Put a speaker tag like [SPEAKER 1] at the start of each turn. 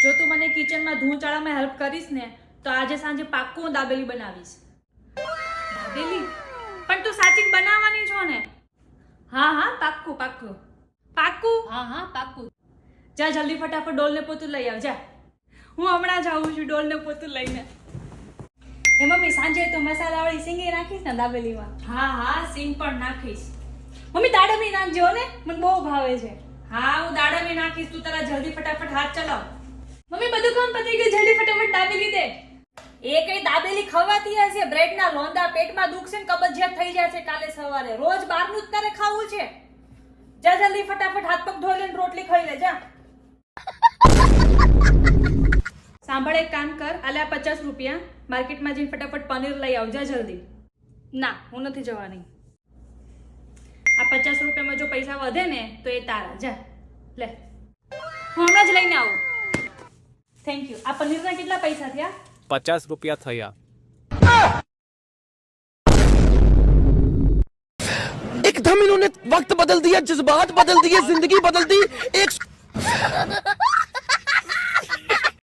[SPEAKER 1] જો તું મને કિચનમાં ધૂળ ચાળવામાં હેલ્પ કરીશ ને તો આજે સાંજે પાક્કું હું દાબેલી બનાવીશ. દાબેલી? પણ તું સાચી બનાવવાની છો ને? હા હા પાક્કું પાક્કું પાક્કું.
[SPEAKER 2] હા હા પાક્કું.
[SPEAKER 1] જા જલ્દી ફટાફટ ડોલ ને પોતું લઈ આવ જા. હું હમણાં જ આવું છું ડોલ ને પોતું લઈને. હે મમ્મી સાંજે તો મસાલાવાળી સિંગી નાખીશ ને દાબેલીમાં? હા હા સિંગ પણ નાખીશ. મમ્મી દાડમી નાખજો ને, મને બહુ ભાવે છે. હા હું દાડમી નાખીશ, તું તારા જલ્દી ફટાફટ હાથ ચલાવ. મમ્મી બધું કામ પતી ગયું, જલ્દી ફટાફટ દાબેલી દે. એ કઈ દાબેલી ખવાતી હશે? બ્રેડના લોંદા પેટમાં દુખશે ને કબજિયાત થઈ જશે કાલે સવારે. રોજ બહારનું જ તારે ખાવું છે? જા જલ્દી ફટાફટ હાથ પગ ધોઈ લઈને રોટલી ખાઈ લે જા. સાંભળ એક કામ કર, આલ્યા 50 રૂપિયા, માર્કેટમાં જઈને ફટાફટ પનીર લઈ આવ જા જલ્દી. ના હું નથી જવાની. આ 50 રૂપિયામાં જો પૈસા વધે ને તો એ તારા. જા લે, હું હમણાં જ લઈને આવું. Thank you. આ પનીરના કેટલા પૈસા થયા?
[SPEAKER 3] 50 रुपया थया.
[SPEAKER 4] एकदम इन्होंने वक्त बदल दिया, जज्बात बदल दिए, जिंदगी बदल दी एक